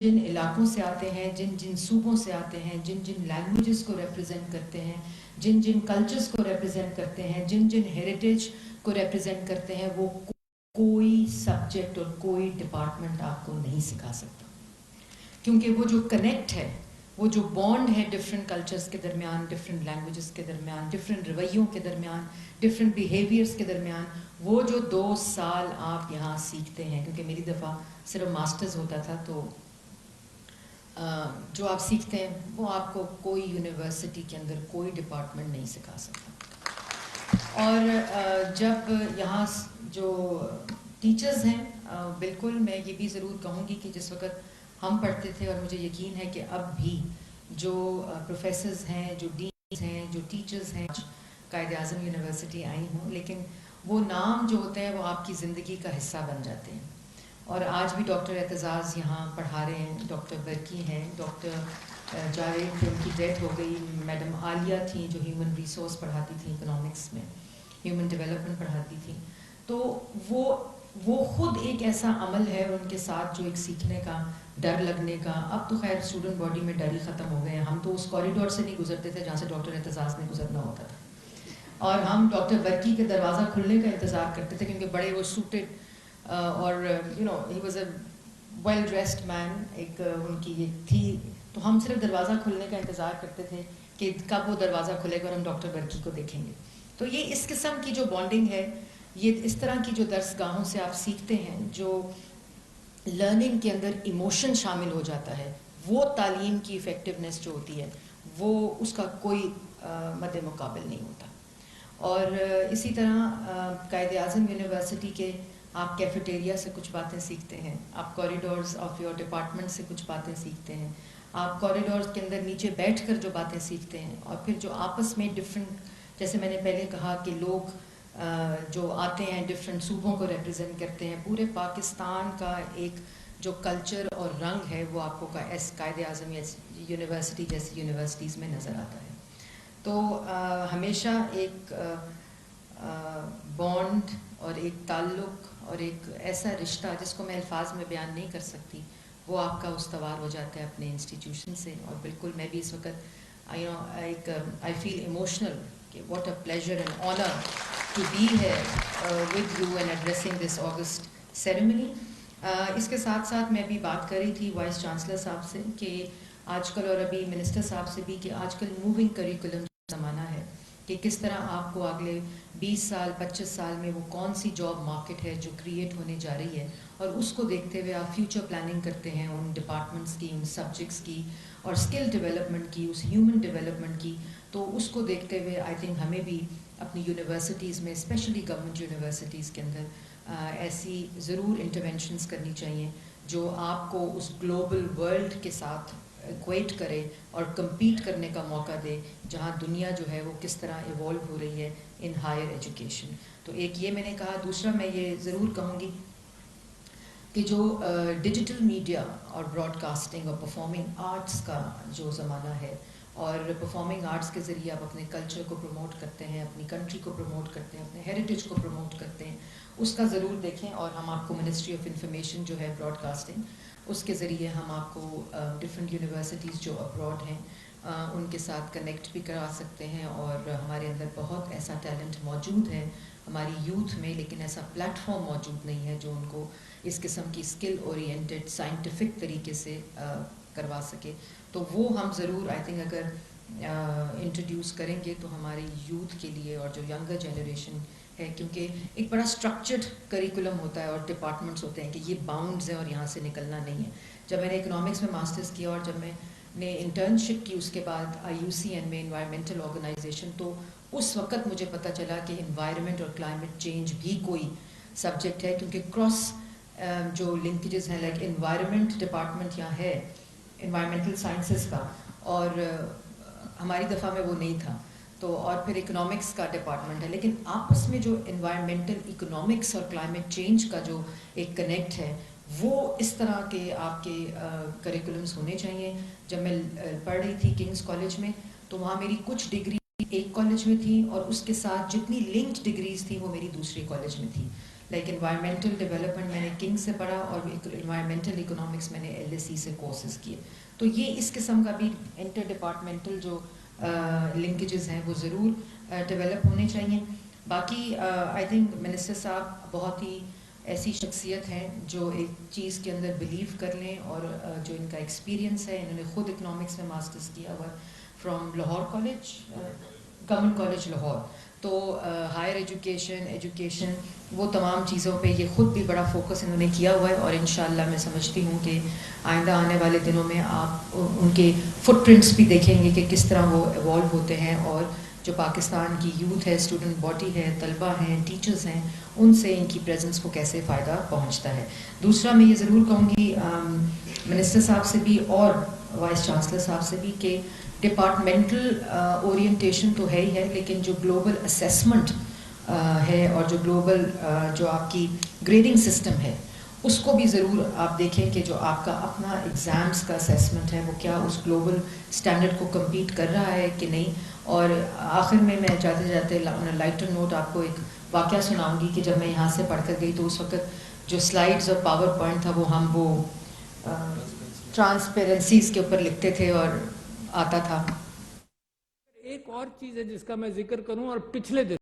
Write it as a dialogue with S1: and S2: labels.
S1: جن علاقوں سے آتے ہیں، جن جن صوبوں سے آتے ہیں، جن جن لینگویجز کو ریپرزینٹ کرتے ہیں، جن جن کلچرز کو ریپرزینٹ کرتے ہیں، جن جن ہیریٹیج کو ریپرزینٹ کرتے ہیں، وہ کوئی سبجیکٹ اور کوئی ڈپارٹمنٹ آپ کو نہیں سکھا سکتا، کیونکہ وہ جو کنیکٹ ہے، وہ جو بانڈ ہے ڈفرینٹ کلچرز کے درمیان، ڈفرینٹ لینگویجز کے درمیان، ڈفرینٹ رویوں کے درمیان، ڈفرینٹ بیہیویئرس کے درمیان، وہ جو 2 سال آپ یہاں سیکھتے ہیں، کیونکہ میری دفعہ صرف ماسٹرز ہوتا تھا، تو جو آپ سیکھتے ہیں وہ آپ کو کوئی یونیورسٹی کے اندر کوئی ڈپارٹمنٹ نہیں سکھا سکتا۔ اور جب یہاں جو ٹیچرز ہیں، بالکل میں یہ بھی ضرور کہوں گی کہ جس وقت ہم پڑھتے تھے، اور مجھے یقین ہے کہ اب بھی جو پروفیسرز ہیں، جو ڈینز ہیں، جو ٹیچرز ہیں، قائد اعظم یونیورسٹی آئی ہوں، لیکن وہ نام جو ہوتے ہیں وہ آپ کی زندگی کا حصہ بن جاتے ہیں۔ اور آج بھی ڈاکٹر اعتزاز یہاں پڑھا رہے ہیں، ڈاکٹر برکی ہیں، ڈاکٹر جاوید تھے، ان کی ڈیتھ ہو گئی، میڈم عالیہ تھیں جو ہیومن ریسورس پڑھاتی تھیں اکنامکس میں، ہیومن ڈیولپمنٹ پڑھاتی تھیں، تو وہ خود ایک ایسا عمل ہے ان کے ساتھ جو ایک سیکھنے کا، ڈر لگنے کا۔ اب تو خیر اسٹوڈنٹ باڈی میں ڈر ہی ختم ہو گئے ہیں، ہم تو اس کوریڈور سے نہیں گزرتے تھے جہاں سے ڈاکٹر اعتزاز نے گزرنا ہوتا تھا، اور ہم ڈاکٹر برکی کے دروازہ کھلنے کا انتظار کرتے تھے، کیونکہ بڑے وہ سوٹڈ اور he was a well dressed man, ایک ان کی ایک تھی، تو ہم صرف دروازہ کھلنے کا انتظار کرتے تھے کہ کب وہ دروازہ کھلے گا اور ہم ڈاکٹر برکی کو دیکھیں گے۔ تو یہ اس قسم کی جو بانڈنگ ہے، یہ اس طرح کی جو درس گاہوں سے آپ سیکھتے ہیں، جو لرننگ کے اندر ایموشن شامل ہو جاتا ہے، وہ تعلیم کی افیکٹونیس جو ہوتی ہے وہ اس کا کوئی مد مقابل نہیں ہوتا۔ اور اسی طرح قائد اعظم یونیورسٹی کے آپ کیفیٹیریا سے کچھ باتیں سیکھتے ہیں، آپ کوریڈورز آف یور ڈپارٹمنٹ سے کچھ باتیں سیکھتے ہیں، آپ کوریڈورز کے اندر نیچے بیٹھ کر جو باتیں سیکھتے ہیں، اور پھر جو آپس میں ڈفرینٹ، جیسے میں نے پہلے کہا کہ لوگ جو آتے ہیں ڈفرینٹ صوبوں کو ریپرزینٹ کرتے ہیں، پورے پاکستان کا ایک جو کلچر اور رنگ ہے وہ آپ کو قائد اعظم یونیورسٹی جیسی یونیورسٹیز میں نظر آتا ہے۔ تو ہمیشہ ایک بانڈ اور ایک تعلق اور ایک ایسا رشتہ جس کو میں الفاظ میں بیان نہیں کر سکتی، وہ آپ کا استوار ہو جاتا ہے اپنے انسٹیٹیوشن سے۔ اور بالکل میں بھی اس وقت آئی فیل ایموشنل کہ what a pleasure and honour to be here with you and addressing this august ceremony. اس کے ساتھ ساتھ میں بھی بات کر رہی تھی وائس چانسلر صاحب سے کہ آج کل، اور ابھی منسٹر صاحب سے بھی، کہ آج کل موونگ کریکولم زمانہ ہے، کہ کس طرح آپ کو اگلے 20 سال 25 سال میں وہ کون سی جاب مارکیٹ ہے جو کریٹ ہونے جا رہی ہے، اور اس کو دیکھتے ہوئے آپ فیوچر پلاننگ کرتے ہیں ان ڈپارٹمنٹس کی، ان سبجیکٹس کی، اور اسکل ڈیولپمنٹ کی، اس ہیومن ڈیولپمنٹ کی۔ تو اس کو دیکھتے ہوئے آئی تھنک ہمیں بھی اپنی یونیورسٹیز میں، اسپیشلی گورنمنٹ یونیورسٹیز کے اندر ایسی ضرور انٹرونشنز کرنی چاہیے جو آپ کو اس گلوبل ورلڈ کے ساتھ ایکویٹ کرے اور کمپیٹ کرنے کا موقع دے، جہاں دنیا جو ہے وہ کس طرح ایوالو ہو رہی ہے ان ہائر ایجوکیشن۔ تو ایک یہ میں نے کہا، دوسرا میں یہ ضرور کہوں گی کہ جو ڈیجیٹل میڈیا اور براڈ کاسٹنگ اور پرفارمنگ آرٹس کا جو زمانہ ہے، اور پرفارمنگ آرٹس کے ذریعے آپ اپنے کلچر کو پروموٹ کرتے ہیں، اپنی کنٹری کو پروموٹ کرتے ہیں، اپنے ہیریٹیج کو پروموٹ کرتے ہیں، اس کا ضرور دیکھیں۔ اور ہم آپ کو منسٹری آف انفارمیشن جو ہے براڈ کاسٹنگ، اس کے ذریعے ہم آپ کو ڈفرینٹ یونیورسٹیز جو ابراڈ ہیں ان کے ساتھ کنیکٹ بھی کرا سکتے ہیں، اور ہمارے اندر بہت ایسا ٹیلنٹ موجود ہے ہماری یوتھ میں، لیکن ایسا پلیٹ فارم موجود نہیں ہے جو ان کو اس قسم کی اسکل اورینٹڈ سائنٹیفک طریقے سے کروا سکے۔ تو وہ ہم ضرور آئی تھنک اگر انٹروڈیوس کریں گے تو ہماری یوتھ کے لیے اور جو ینگر جنریشن ہے، کیونکہ ایک بڑا اسٹرکچرڈ کریکولم ہوتا ہے اور ڈپارٹمنٹس ہوتے ہیں کہ یہ باؤنڈز ہیں اور یہاں سے نکلنا نہیں ہے۔ جب میں نے اکنامکس میں ماسٹرز کیا اور جب میں نے انٹرنشپ کی اس کے بعد IUCN میں انوائرمنٹل آرگنائزیشن، تو اس وقت مجھے پتہ چلا کہ انوائرمنٹ اور کلائمیٹ چینج بھی کوئی سبجیکٹ ہے، کیونکہ کراس جو لنکیجز ہیں، لائک انوائرمنٹ ڈپارٹمنٹ یہاں ہے انوائرمنٹل سائنسز کا، اور ہماری دفعہ میں وہ نہیں تھا، تو اور پھر اکنامکس کا ڈپارٹمنٹ ہے، لیکن آپس میں جو انوائرمنٹل اکنامکس اور کلائمیٹ چینج کا جو ایک کنیکٹ ہے، وہ اس طرح کے آپ کے کریکولمس ہونے چاہیے۔ جب میں پڑھ رہی تھی کنگز کالج میں، تو وہاں میری کچھ ڈگری ایک کالج میں تھی، اور اس کے ساتھ جتنی لنکڈ ڈگریز تھیں وہ میری دوسرے کالج میں تھی، لائک انوائرمنٹل ڈیولپمنٹ میں نے کنگ سے پڑھا اور انوائرمنٹل اکنامکس میں نے LSE سے کورسز کیے. تو یہ اس قسم کا بھی انٹر ڈپارٹمنٹل جو لنکیجز ہیں وہ ضرور ڈیولپ ہونے چاہیے. باقی آئی تھنک منسٹر صاحب بہت ہی ایسی شخصیت ہیں جو ایک چیز کے اندر بلیو کر لیں, اور جو ان کا ایکسپیرینس ہے, انہوں نے خود اکنامکس میں ماسٹرز کیا ہوا from Lahore college, government college Lahore. تو ہائر ایجوکیشن وہ تمام چیزوں پہ یہ خود بھی بڑا فوکس انہوں نے کیا ہوا ہے, اور انشاءاللہ میں سمجھتی ہوں کہ آئندہ آنے والے دنوں میں آپ ان کے فٹ پرنٹس بھی دیکھیں گے کہ کس طرح وہ ایوالو ہوتے ہیں, اور جو پاکستان کی یوتھ ہے, اسٹوڈنٹ باڈی ہے, طلبہ ہیں, ٹیچرز ہیں, ان سے ان کی پریزنس کو کیسے فائدہ پہنچتا ہے. دوسرا میں یہ ضرور کہوں گی منسٹر صاحب سے بھی اور وائس چانسلر صاحب سے بھی کہ ڈپارٹمنٹل اورینٹیشن تو ہے ہی ہے, لیکن جو گلوبل اسیسمنٹ ہے اور جو گلوبل جو آپ کی گریڈنگ سسٹم ہے اس کو بھی ضرور آپ دیکھیں کہ جو آپ کا اپنا ایگزامس کا اسیسمنٹ ہے وہ کیا اس گلوبل اسٹینڈرڈ کو کمپیٹ کر رہا ہے کہ نہیں. اور آخر میں جاتے جاتے لائٹر نوٹ آپ کو ایک واقعہ سناؤں گی کہ جب میں یہاں سے پڑھ کر گئی تو اس وقت جو سلائڈز اور پاور پوائنٹ تھا وہ ٹرانسپیرنسیز کے اوپر لکھتے تھے اور آتا تھا.
S2: ایک اور چیز ہے جس کا میں ذکر کروں, اور پچھلے دن